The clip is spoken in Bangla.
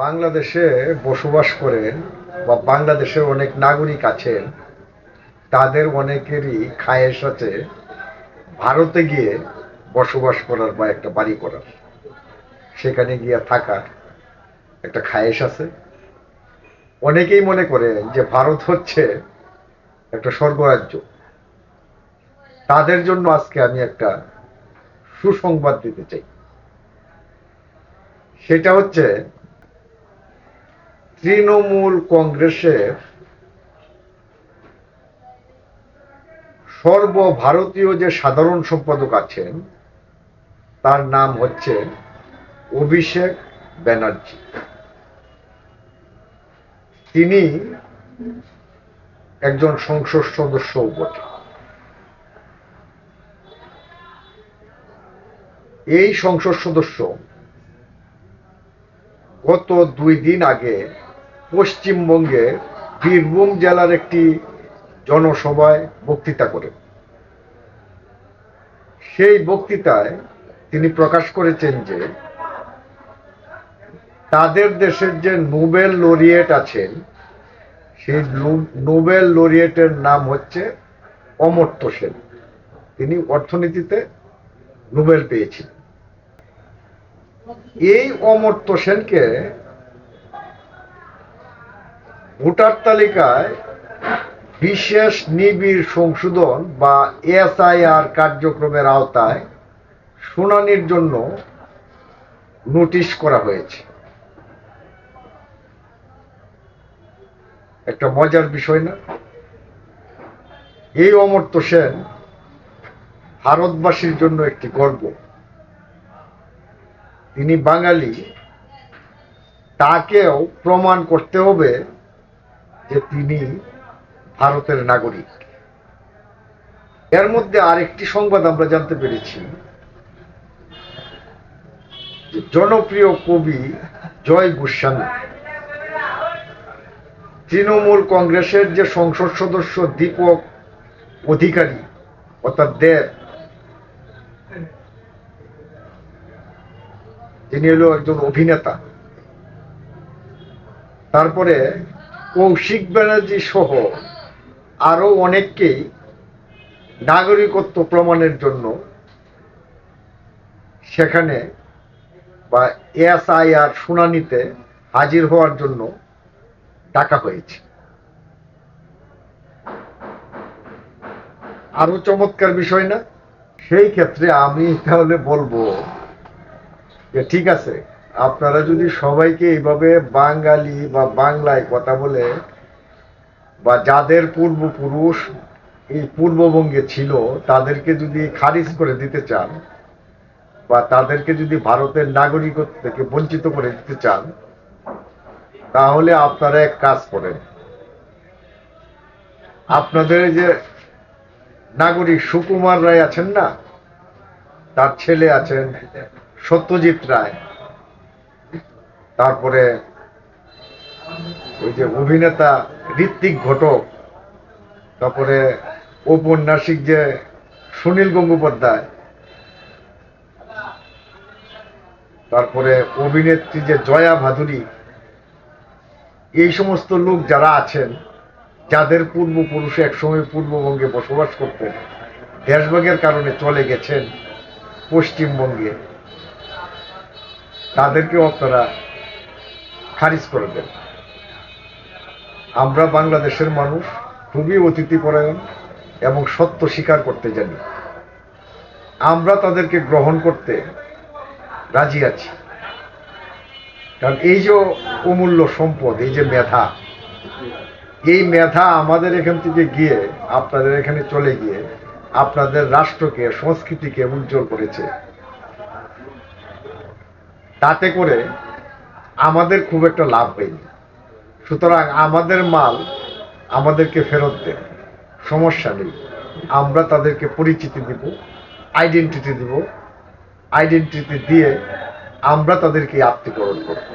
বাংলাদেশে বসবাস করেন বা বাংলাদেশের অনেক নাগরিক আছেন, তাদের অনেকেরই খায়েশ আছে ভারতে গিয়ে বসবাস করার বা একটা বাড়ি করার, সেখানে গিয়ে থাকার একটা খায়েশ আছে। অনেকেই মনে করেন যে ভারত হচ্ছে একটা স্বর্গরাজ্য। তাদের জন্য আজকে আমি একটা সুসংবাদ দিতে চাই। সেটা হচ্ছে তৃণমূল কংগ্রেসের সর্বভারতীয় যে সাধারণ সম্পাদক আছেন, তার নাম হচ্ছে অভিষেক ব্যানার্জি। তিনি একজন সংসদ সদস্যও বটে। এই সংসদ সদস্য গত 2 দিন আগে পশ্চিমবঙ্গের বীরভূম জেলার একটি জনসভায় বক্তৃতা করেন। সেই বক্তৃতায় তিনি প্রকাশ করেছেন যে তাদের দেশের যে নোবেল লরিয়েট আছেন, সেই নোবেল লরিয়েটের নাম হচ্ছে অমর্ত্য সেন। তিনি অর্থনীতিতে নোবেল পেয়েছিলেন। এই অমর্ত্য সেনকে ভোটার তালিকায় বিশেষ নিবিড় সংশোধন বা এসআইআর কার্যক্রমের আওতায় শুনানির জন্য নোটিশ করা হয়েছে। একটা মজার বিষয় না? এই অমর্ত্য সেন ভারতবাসীর জন্য একটি গর্ব। তিনি বাঙালি, তাকেও প্রমাণ করতে হবে যে তিনি ভারতের নাগরিক। এর মধ্যে আরেকটি সংবাদ আমরা জানতে পেরেছি যে জনপ্রিয় কবি জয় গোস্বামী, তৃণমূল কংগ্রেসের যে সংসদ সদস্য দীপক অধিকারী অর্থাৎ দেব, তিনি হলো একজন অভিনেতা। তারপরে কৌশিক ব্যানার্জি সহ আরো অনেককেই নাগরিকত্ব প্রমাণের জন্য সেখানে বা এসআইআর শুনানিতে হাজির হওয়ার জন্য ডাকা হয়েছে। আরো চমৎকার বিষয় না? সেই ক্ষেত্রে আমি তাহলে বলবো যে ঠিক আছে, আপনারা যদি সবাইকে এইভাবে বাঙালি বা বাংলায় কথা বলে বা যাদের পূর্বপুরুষ এই পূর্ববঙ্গে ছিল তাদেরকে যদি খারিজ করে দিতে চান বা তাদেরকে যদি ভারতের নাগরিকত্ব থেকে বঞ্চিত করে দিতে চান, তাহলে আপনারা এক কাজ করেন। আপনাদের যে নাগরিক সুকুমার রায় আছেন না, তার ছেলে আছেন সত্যজিৎ রায়, তারপরে ওই যে অভিনেতা ঋত্বিক ঘটক, তারপরে ঔপন্যাসিক যে সুনীল গঙ্গোপাধ্যায়, তারপরে অভিনেত্রী যে জয়া ভাদুরী, এই সমস্ত লোক যারা আছেন, যাদের পূর্বপুরুষ একসময় পূর্ববঙ্গে বসবাস করতেন, দেশভাগের কারণে চলে গেছেন পশ্চিমবঙ্গে, তাদেরকেও আপনারা খারিজ করে দেন। আমরা বাংলাদেশের মানুষ খুবই অতিথিপরায়ণ এবং সত্য স্বীকার করতে জানি। আমরা তাদেরকে গ্রহণ করতে রাজি আছি, কারণ এই যে অমূল্য সম্পদ, এই যে মেধা, এই মেধা আমাদের এখান থেকে গিয়ে আপনাদের এখানে চলে গিয়ে আপনাদের রাষ্ট্রকে, সংস্কৃতিকে উজ্জ্বল করেছে। তাতে করে আমাদের খুব একটা লাভ হয়নি। সুতরাং আমাদের মাল আমাদেরকে ফেরত দেন, সমস্যা নেই। আমরা তাদেরকে পরিচিতি দিব, আইডেন্টিটি দিব, আইডেন্টিটি দিয়ে আমরা তাদেরকে আত্মীকরণ করব।